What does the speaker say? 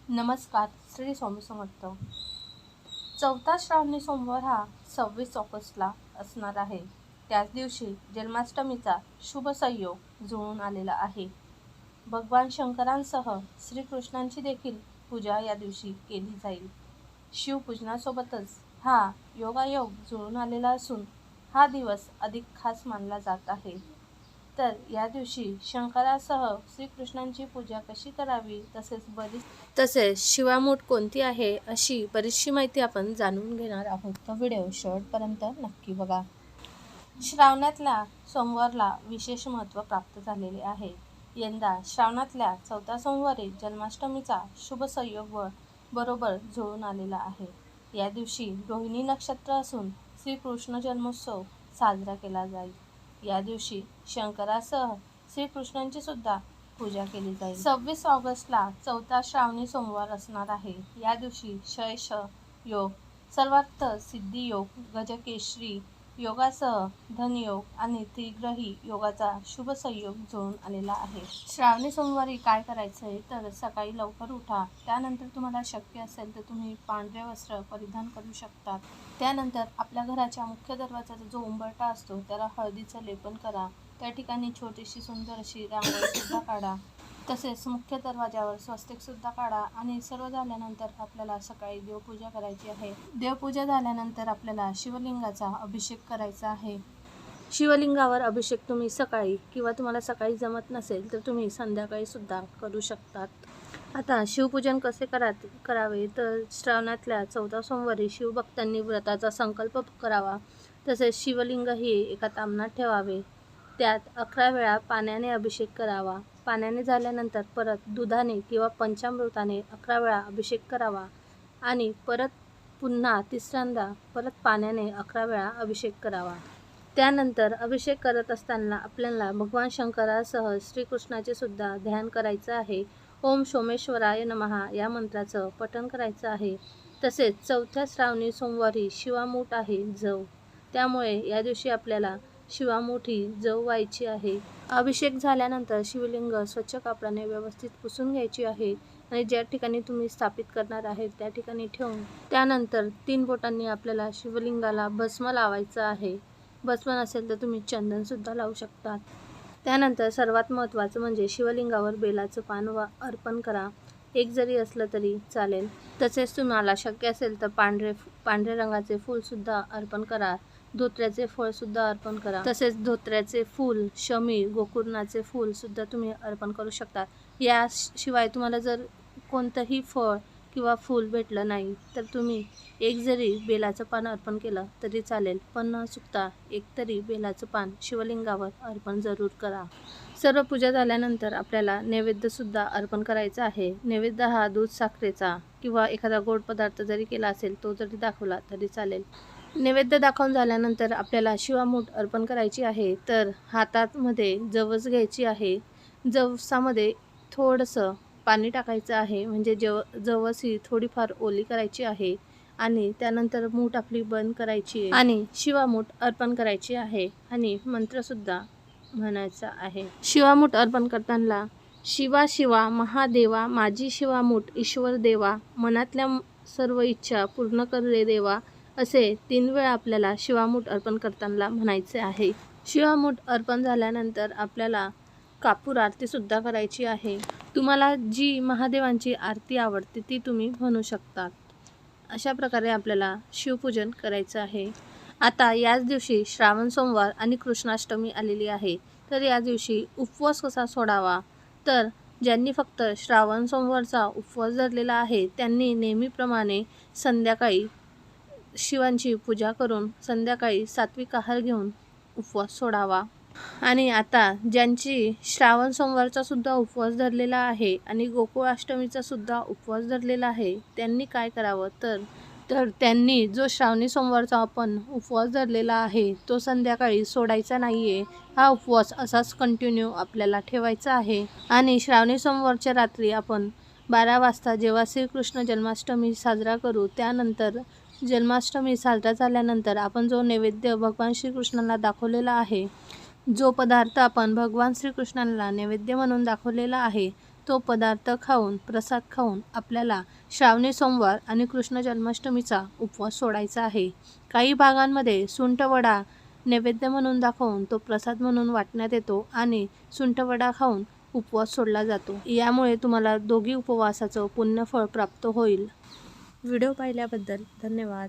नमस्कार. श्री स्वामी समर्थ. चौथा श्रावणी सोमवार हा 26 ऑगस्टला असणार आहे. त्याच दिवशी जन्माष्टमीचा शुभ संयोग जुळून आलेला आहे. भगवान शंकरांसह श्रीकृष्णांची देखील पूजा या दिवशी केली जाईल. शिवपूजनासोबतच हा योगायोग जुळून आलेला असून हा दिवस अधिक खास मानला जात आहे. तर या दिवशी शंकरासह श्रीकृष्णांची पूजा कशी करावी, तसेच शिवामूठ कोणती आहे अशी बरीचशी माहिती आपण जाणून घेणार आहोत. तो व्हिडिओ शेवटपर्यंत नक्की बघा. श्रावणातल्या सोमवारला विशेष महत्त्व प्राप्त झालेले आहे. यंदा श्रावणातल्या चौथ्या सोमवारी जन्माष्टमीचा शुभ संयोग बरोबर जुळून आलेला आहे. या दिवशी रोहिणी नक्षत्र असून श्रीकृष्ण जन्मोत्सव साजरा केला जाईल. या दिवशी शंकरासह श्रीकृष्णांची सुद्धा पूजा केली जाईल. 26 ऑगस्टला चौथा श्रावणी सोमवार असणार आहे. या दिवशी शयश योग, सर्वार्थ सिद्धी योग, गजकेशरी योगासह धनयोग आणि त्रिग्रही योगाचा शुभ संयोग जुळून आलेला आहे. श्रावणी सोमवारी काय करायचं आहे तर सकाळी लवकर उठा. त्यानंतर तुम्हाला शक्य असेल तर तुम्ही पांढरे वस्त्र परिधान करू शकतात. त्यानंतर आपल्या घराच्या मुख्य दरवाजाचा जो उंबरठा असतो त्याला हळदीचं लेपन करा. त्या ठिकाणी छोटीशी सुंदर अशी रांगोळी सुद्धा काढा. तसेच मुख्य दरवाजावर स्वस्तिक सुद्धा काढा. आणि सर्व झाल्यानंतर आपल्याला सकाळी देवपूजा करायची आहे. देवपूजा झाल्यानंतर आपल्याला शिवलिंगाचा अभिषेक करायचा आहे. शिवलिंगावर अभिषेक तुम्ही सकाळी किंवा तुम्हाला सकाळी जमत नसेल तर तुम्ही संध्याकाळी सुद्धा करू शकतात. आता शिवपूजन कसे करावे तर श्रावणातल्या चौथा सोमवारी शिवभक्तांनी व्रताचा संकल्प करावा. तसेच शिवलिंगही एका ताम्हणात ठेवावे. त्यात 11 वेळा पाण्याने अभिषेक करावा. पाण्याने झाल्यानंतर परत दुधाने किंवा पंचामृताने 11 वेळा अभिषेक करावा आणि परत पुन्हा तिसऱ्यांदा परत पाण्याने 11 वेळा अभिषेक करावा. त्यानंतर अभिषेक करत असताना आपल्याला भगवान शंकरासह श्रीकृष्णाचे सुद्धा ध्यान करायचं आहे. ओम सोमेश्वराय नमः या मंत्राचं पठण करायचं आहे. तसेच चौथ्या श्रावणी सोमवारी शिवामूठ आहे जव, त्यामुळे या दिवशी आपल्याला शिवामूठी जव व्हायची आहे. अभिषेक झाल्यानंतर शिवलिंग स्वच्छ कापडाने व्यवस्थित पुसून घ्यायची आहे आणि ज्या ठिकाणी तुम्ही स्थापित करणार आहे त्या ठिकाणी ठेवून त्यानंतर 3 बोटांनी आपल्याला शिवलिंगाला भस्म लावायचं आहे. भस्म नसेल तर तुम्ही चंदन सुद्धा लावू शकतात. त्यानंतर सर्वात महत्त्वाचं म्हणजे शिवलिंगावर बेलाचं पान अर्पण करा. एक जरी असलं तरी चालेल. तसेच तुम्हाला शक्य असेल तर पांढरे रंगाचे फूल सुद्धा अर्पण करा. धोत्र्याचे फळ सुद्धा अर्पण करा. तसेच धोत्र्याचे फूल, शमी, गोकर्णाचे फूल सुद्धा तुम्ही अर्पण करू शकता. याशिवाय तुम्हाला जर कोणतंही फळ किंवा फूल भेटलं नाही तर तुम्ही एक जरी बेलाचं पान अर्पण केलं तरी चालेल, पण न चुकता एक तरी बेलाचं पान शिवलिंगावर अर्पण जरूर करा. सर्व पूजा झाल्यानंतर आपल्याला नैवेद्य सुद्धा अर्पण करायचा आहे. नैवेद्य हा दूध साखरेचा किंवा एखादा गोड पदार्थ जरी केला असेल तो जरी दाखवला तरी चालेल. नैवेद्य दाखवून झाल्यानंतर आपल्याला शिवामूठ अर्पण करायची आहे. तर हातामध्ये जवस घ्यायची आहे. जवसामध्ये थोडंसं पाणी टाकायचं आहे, म्हणजे जवस ही थोडीफार ओली करायची आहे आणि त्यानंतर मूठ आपली बंद करायची आहे आणि शिवामूठ अर्पण करायची आहे आणि मंत्रसुद्धा म्हणायचा आहे. शिवामूठ अर्पण करताना शिवा शिवा महादेवा माझी शिवामूठ ईश्वर देवा, मनातल्या सर्व इच्छा पूर्ण कर रे देवा, असे 3 वेळा आपल्याला शिवामूठ अर्पण करताना म्हणायचे आहे. शिवामूठ अर्पण झाल्यानंतर आपल्याला कापूर आरती सुद्धा करायची आहे. तुम्हाला जी महादेवांची आरती आवडते ती तुम्ही म्हणू शकतात. अशा प्रकारे आपल्याला शिवपूजन करायचं आहे. आता याच दिवशी श्रावण सोमवार आणि कृष्णाष्टमी आलेली आहे. तर या दिवशी उपवास कसा सोडावा तर ज्यांनी फक्त श्रावण सोमवारचा उपवास धरलेला आहे त्यांनी नेहमीप्रमाणे संध्याकाळी शिवांची पूजा करून संध्याकाळी सात्विक आहार घेऊन उपवास सोडावा. आणि आता ज्यांची श्रावण सोमवारचा सुद्धा उपवास धरलेला आहे आणि गोकुळाष्टमीचा सुद्धा उपवास धरलेला आहे त्यांनी काय करावं तर त्यांनी जो श्रावणी सोमवारचा आपण उपवास धरलेला आहे तो संध्याकाळी सोडायचा नाही आहे. हा उपवास असाच कंटिन्यू आपल्याला ठेवायचा आहे. आणि श्रावणी सोमवारच्या रात्री आपण 12 वाजता जेव्हा श्रीकृष्ण जन्माष्टमी साजरा करू त्यानंतर जन्माष्टमी साजरा झाल्यानंतर आपण जो नैवेद्य भगवान श्रीकृष्णाला दाखवलेला आहे, जो पदार्थ आपण भगवान श्रीकृष्णांना नैवेद्य म्हणून दाखवलेला आहे तो पदार्थ खाऊन, प्रसाद खाऊन आपल्याला श्रावणी सोमवार आणि कृष्ण जन्माष्टमीचा उपवास सोडायचा आहे. काही भागांमध्ये सुंठवडा नैवेद्य म्हणून दाखवून तो प्रसाद म्हणून वाटण्यात येतो आणि सुंठवडा खाऊन उपवास सोडला जातो. यामुळे तुम्हाला दोघी उपवासाचं पुण्यफळ प्राप्त होईल. व्हिडिओ पाहिल्याबद्दल धन्यवाद.